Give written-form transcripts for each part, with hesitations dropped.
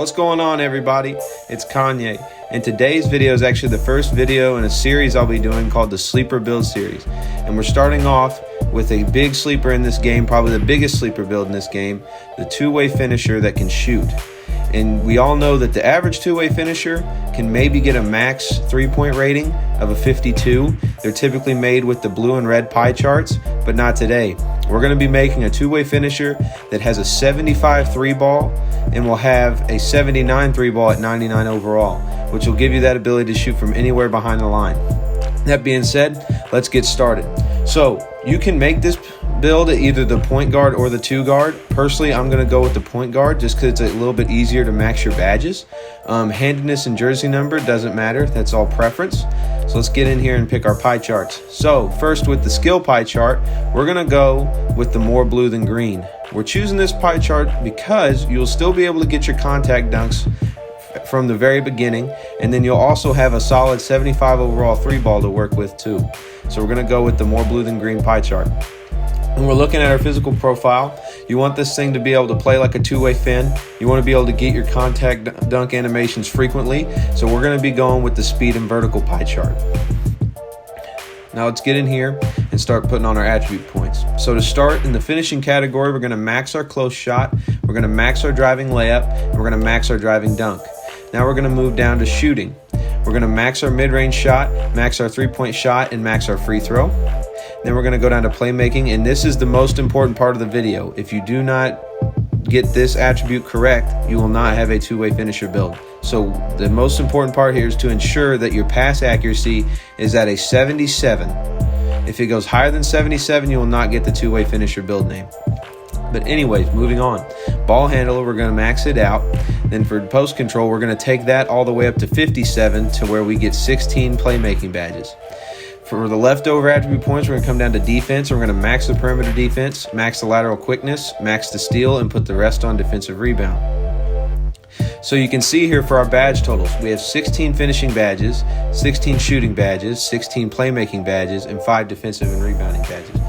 What's going on, everybody? It's Kanye, and today's video is actually the first video in a series I'll be doing called the Sleeper Build Series. And we're starting off with a big sleeper in this game, probably the biggest sleeper build in this game, the two-way finisher that can shoot. And we all know that the average two-way finisher can maybe get a max three-point rating of a 52. They're typically made with the blue and red pie charts, but not today. We're going to be making a two-way finisher that has a 75 three ball and will have a 79 three ball at 99 overall, which will give you that ability to shoot from anywhere behind the line. That being said, let's get started. So you can make this build at either the point guard or the two guard. Personally, I'm going to go with the point guard just because it's a little bit easier to max your badges. Handedness and jersey number doesn't matter. That's all preference. So let's get in here and pick our pie charts. So first, with the skill pie chart, we're going to go with the more blue than green. We're choosing this pie chart because you'll still be able to get your contact dunks from the very beginning, and then you'll also have a solid 75 overall three ball to work with too. So we're going to go with the more blue than green pie chart. When we're looking at our physical profile, you want this thing to be able to play like a two-way fin. You want to be able to get your contact dunk animations frequently. So we're going to be going with the speed and vertical pie chart. Now let's get in here and start putting on our attribute points. So to start, in the finishing category, we're going to max our close shot, we're going to max our driving layup, and we're going to max our driving dunk. Now we're going to move down to shooting. We're going to max our mid-range shot, max our three-point shot, and max our free throw. Then we're going to go down to playmaking, and this is the most important part of the video. If you do not get this attribute correct, you will not have a two-way finisher build. So the most important part here is to ensure that your pass accuracy is at a 77. If it goes higher than 77, you will not get the two-way finisher build name. But anyways, moving on. Ball handler, we're going to max it out. Then for post control, we're going to take that all the way up to 57 to where we get 16 playmaking badges. For the leftover attribute points, we're going to come down to defense. We're going to max the perimeter defense, max the lateral quickness, max the steal, and put the rest on defensive rebound. So you can see here for our badge totals, we have 16 finishing badges, 16 shooting badges, 16 playmaking badges, and 5 defensive and rebounding badges.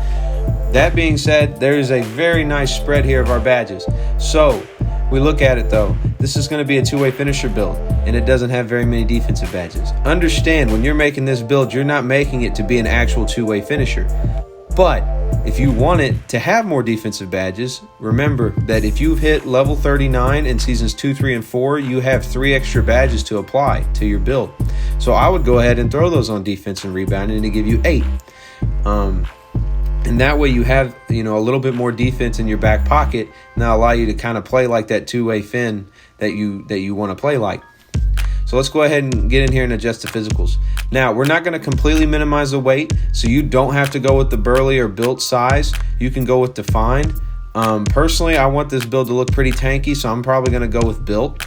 That being said, there is a very nice spread here of our badges. So we look at it though, this is going to be a two-way finisher build, and it doesn't have very many defensive badges. Understand, when you're making this build, you're not making it to be an actual two-way finisher. But if you want it to have more defensive badges, remember that if you've hit level 39 in seasons 2, 3, and 4, you have 3 extra badges to apply to your build. So I would go ahead and throw those on defense and rebounding to give you 8. And that way you have, a little bit more defense in your back pocket, and that'll allow you to kind of play like that two-way fin that you want to play like. So let's go ahead and get in here and adjust the physicals. Now, we're not going to completely minimize the weight, so you don't have to go with the burly or built size. You can go with defined. Personally, I want this build to look pretty tanky, so I'm probably going to go with built.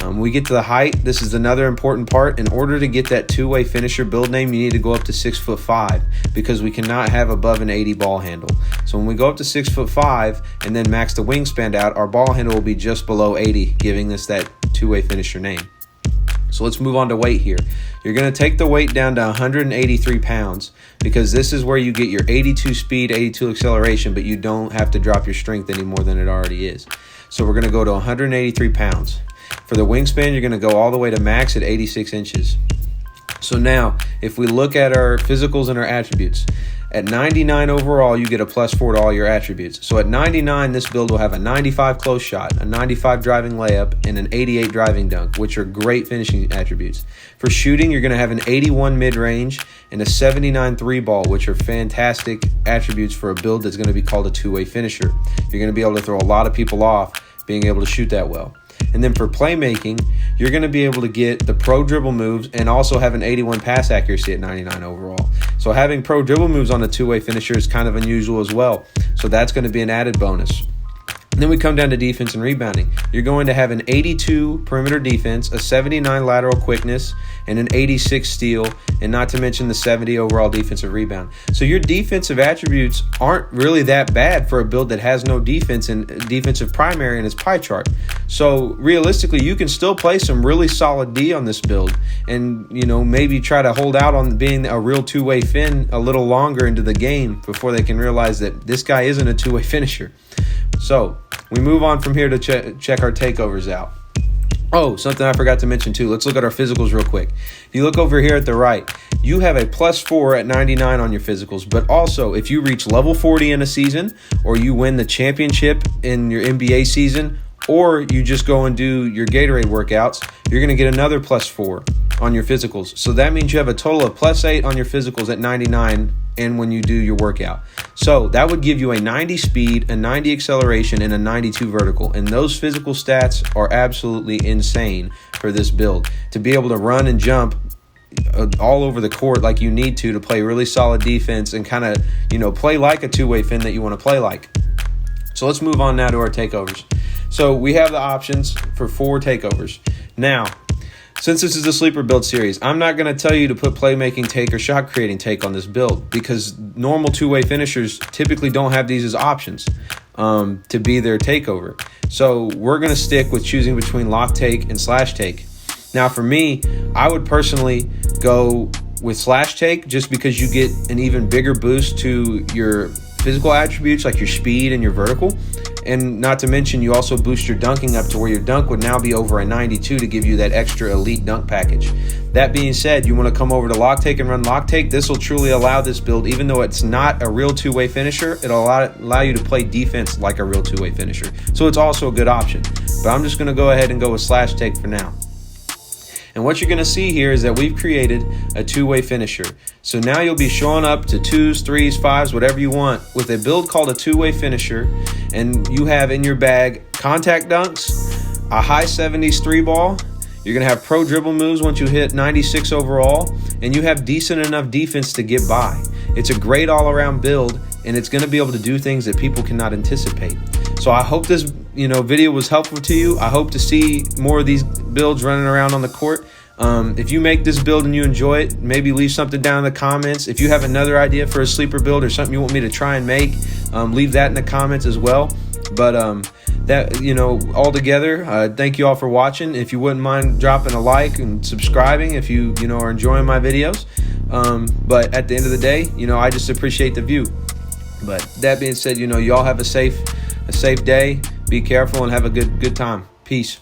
When we get to the height, this is another important part. In order to get that two-way finisher build name, you need to go up to 6'5", because we cannot have above an 80 ball handle. So when we go up to 6'5" and then max the wingspan out, our ball handle will be just below 80, giving us that two-way finisher name. So let's move on to weight here. You're going to take the weight down to 183 pounds because this is where you get your 82 speed, 82 acceleration, but you don't have to drop your strength any more than it already is. So we're going to go to 183 pounds. For the wingspan, you're going to go all the way to max at 86 inches. So now, if we look at our physicals and our attributes, at 99 overall, you get a +4 to all your attributes. So at 99, this build will have a 95 close shot, a 95 driving layup, and an 88 driving dunk, which are great finishing attributes. For shooting, you're going to have an 81 mid-range and a 79 three ball, which are fantastic attributes for a build that's going to be called a two-way finisher. You're going to be able to throw a lot of people off being able to shoot that well. And then for playmaking, you're going to be able to get the pro dribble moves and also have an 81 pass accuracy at 99 overall. So having pro dribble moves on a two-way finisher is kind of unusual as well. So that's going to be an added bonus. And then we come down to defense and rebounding. You're going to have an 82 perimeter defense, a 79 lateral quickness, and an 86 steal, and not to mention the 70 overall defensive rebound. So your defensive attributes aren't really that bad for a build that has no defense and defensive primary in its pie chart. So realistically, you can still play some really solid D on this build and, maybe try to hold out on being a real two-way fin a little longer into the game before they can realize that this guy isn't a two-way finisher. So we move on from here to check our takeovers out. Oh, something I forgot to mention too. Let's look at our physicals real quick. If you look over here at the right, you have a +4 at 99 on your physicals. But also, if you reach level 40 in a season, or you win the championship in your NBA season, or you just go and do your Gatorade workouts, you're going to get another +4 on your physicals. So that means you have a total of +8 on your physicals at 99 and when you do your workout. So that would give you a 90 speed, a 90 acceleration, and a 92 vertical. And those physical stats are absolutely insane for this build. To be able to run and jump all over the court like you need to play really solid defense and kind of, play like a two-way fin that you want to play like. So let's move on now to our takeovers. So we have the options for 4 takeovers. Now, since this is a sleeper build series, I'm not going to tell you to put playmaking take or shot creating take on this build, because normal two-way finishers typically don't have these as options to be their takeover. So we're going to stick with choosing between lock take and slash take. Now for me, I would personally go with slash take just because you get an even bigger boost to your physical attributes like your speed and your vertical. And not to mention, you also boost your dunking up to where your dunk would now be over a 92 to give you that extra elite dunk package. That being said, you want to come over to lock take and run lock take. This will truly allow this build, even though it's not a real two-way finisher, it'll allow you to play defense like a real two-way finisher. So it's also a good option. But I'm just going to go ahead and go with slash take for now. And what you're going to see here is that we've created a two-way finisher. So now you'll be showing up to 2s, 3s, 5s, whatever you want with a build called a two-way finisher. And you have in your bag contact dunks, a high 70s 3-ball. You're going to have pro dribble moves once you hit 96 overall. And you have decent enough defense to get by. It's a great all-around build, and it's going to be able to do things that people cannot anticipate. So I hope this video was helpful to you. I hope to see more of these builds running around on the court. If you make this build and you enjoy it, maybe leave something down in the comments. If you have another idea for a sleeper build or something you want me to try and make, leave that in the comments as well. But all together, thank you all for watching. If you wouldn't mind dropping a like and subscribing if you are enjoying my videos. But at the end of the day, I just appreciate the view. But that being said, y'all have a safe day. Be careful and have a good time. Peace.